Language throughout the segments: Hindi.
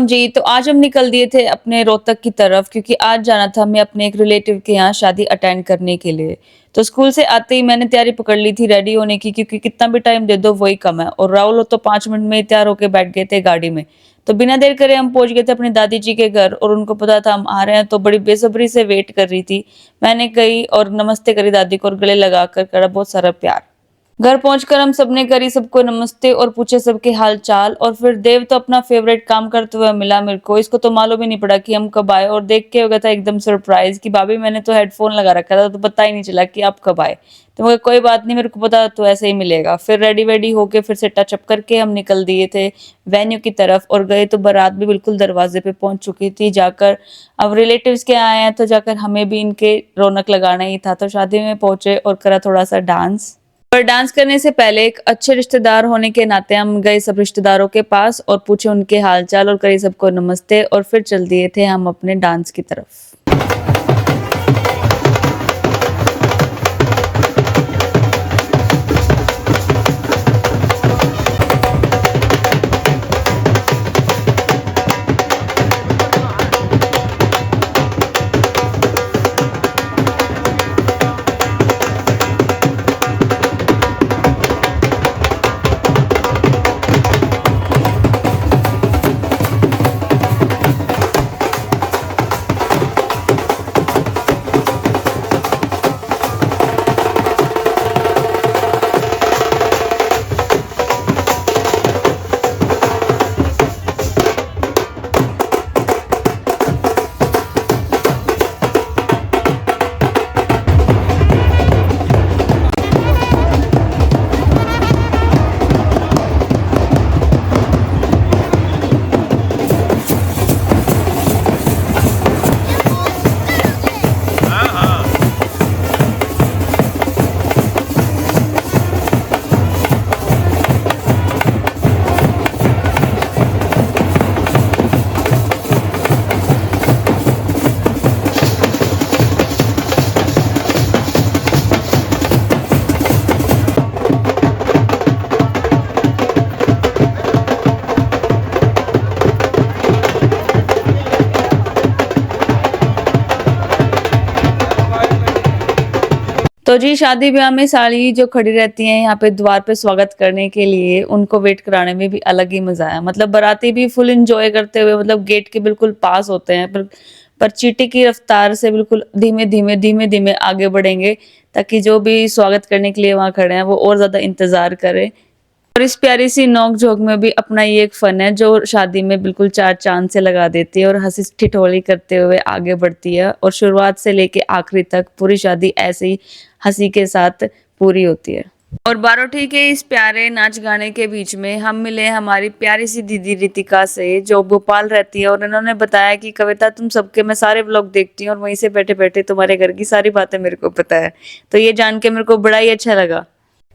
जी, तो आज हम निकल दिए थे अपने रोहतक की तरफ क्योंकि आज जाना था हमें अपने एक रिलेटिव के यहाँ शादी अटेंड करने के लिए। तो स्कूल से आते ही मैंने तैयारी पकड़ ली थी रेडी होने की क्योंकि कितना भी टाइम दे दो वही कम है और राहुल तो 5 मिनट में ही तैयार होके बैठ गए थे गाड़ी में। तो बिना देर करे हम पहुंच गए थे अपनी दादी जी के घर और उनको पता था हम आ रहे हैं तो बड़ी बेसब्री से वेट कर रही थी। मैंने गई और नमस्ते करी दादी को और गले लगाकर करा बहुत सारा प्यार। घर पहुंचकर हम सबने करी सबको नमस्ते और पूछे सबके हाल चाल और फिर देव तो अपना फेवरेट काम करते हुए मिला मेरे को। इसको तो मालूम ही नहीं पड़ा कि हम कब आए और देख के हो गया था एकदम सरप्राइज कि भाभी मैंने तो हेडफोन लगा रखा था तो पता ही नहीं चला कि आप कब आए। तो मगर कोई बात नहीं, मेरे को पता तो ऐसे ही मिलेगा। फिर रेडी वेडी होके फिर से टचअप करके हम निकल दिए थे वेन्यू की तरफ और गए तो बारात भी बिल्कुल दरवाजे पे पहुंच चुकी थी जाकर। अब रिलेटिव्स के आए हैं तो जाकर हमें भी इनके रौनक लगाना ही था। तो शादी में पहुंचे और करा थोड़ा सा डांस। पर डांस करने से पहले एक अच्छे रिश्तेदार होने के नाते हम गए सब रिश्तेदारों के पास और पूछे उनके हालचाल और करी सबको नमस्ते और फिर चल दिए थे हम अपने डांस की तरफ। तो जी शादी ब्याह में साली जो खड़ी रहती हैं यहाँ पे द्वार पे स्वागत करने के लिए, उनको वेट कराने में भी अलग ही मजा आया। मतलब बाराती भी फुल एंजॉय करते हुए मतलब गेट के बिल्कुल पास होते हैं पर चींटी की रफ्तार से बिल्कुल धीमे धीमे आगे बढ़ेंगे ताकि जो भी स्वागत करने के लिए वहां खड़े हैं वो और ज्यादा इंतजार करें। और इस प्यारी सी नोक झोंक में भी अपना ये एक फन है जो शादी में बिल्कुल चार चांद से लगा देती है और हंसी ठिठोली करते हुए आगे बढ़ती है और शुरुआत से लेके आखिरी तक पूरी शादी ऐसे ही हंसी के साथ पूरी होती है। और बारोठी के इस प्यारे नाच गाने के बीच में हम मिले हमारी प्यारी सी दीदी रितिका से जो भोपाल रहती है और इन्होंने बताया कि कविता तुम सबके मैं सारे व्लॉग देखती हूँ और वहीं से बैठे बैठे तुम्हारे घर की सारी बातें मेरे को पता है। तो ये जान के मेरे को बड़ा ही अच्छा लगा।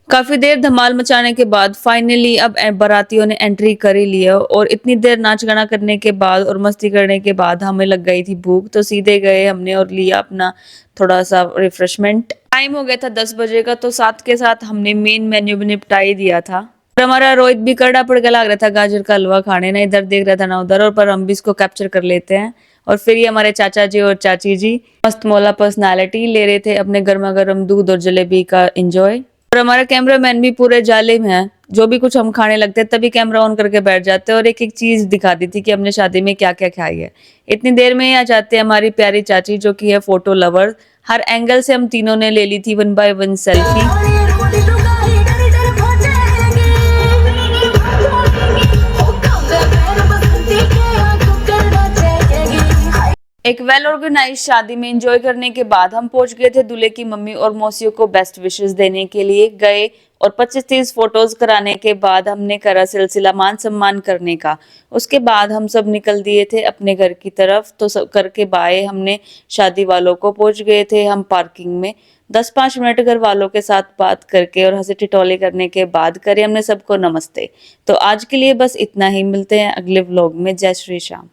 काफी देर धमाल मचाने के बाद फाइनली अब बारातियों ने एंट्री कर ही लिया और इतनी देर नाच गाना करने के बाद और मस्ती करने के बाद हमें लग गई थी भूख। तो सीधे गए हमने और लिया अपना थोड़ा सा रिफ्रेशमेंट। टाइम हो गया था 10 बजे का तो साथ के साथ हमने मेन मेन्यू भी निपटा ही दिया था। और हमारा रोहित भी करड़ा पड़ के लग रहा था गाजर का हलवा खाने, ना इधर देख रहा था ना उधर। और पर हम भी इसको कैप्चर कर लेते हैं। और फिर ये हमारे चाचा जी और चाची जी मस्त मौला पर्सनालिटी ले रहे थे अपने गर्मा गर्म दूध और जलेबी का एंजॉय। और हमारा कैमरामैन भी पूरे जाले में है, जो भी कुछ हम खाने लगते हैं तभी कैमरा ऑन करके बैठ जाते हैं और एक एक चीज दिखा दी थी कि हमने शादी में क्या क्या खाई है। इतनी देर में ही आ जाते हैं हमारी प्यारी चाची जो कि है फोटो लवर। हर एंगल से हम तीनों ने ले ली थी 1 बाय 1 सेल्फी। एक वेल ऑर्गेनाइज शादी में एंजॉय करने के बाद हम पहुंच गए थे दूल्हे की मम्मी और मौसियों को बेस्ट विशेस देने के लिए गए और 25-30 फोटोज कराने के बाद हमने करा सिलसिला मान सम्मान करने का। उसके बाद हम सब निकल दिए थे अपने घर की तरफ। तो सब करके बाय हमने शादी वालों को पहुंच गए थे हम पार्किंग में। 10-5 मिनट घर वालों के साथ बात करके और हंसी ठिठोली करने के बाद करे हमने सबको नमस्ते। तो आज के लिए बस इतना ही, मिलते हैं अगले व्लॉग में। जय श्री श्याम।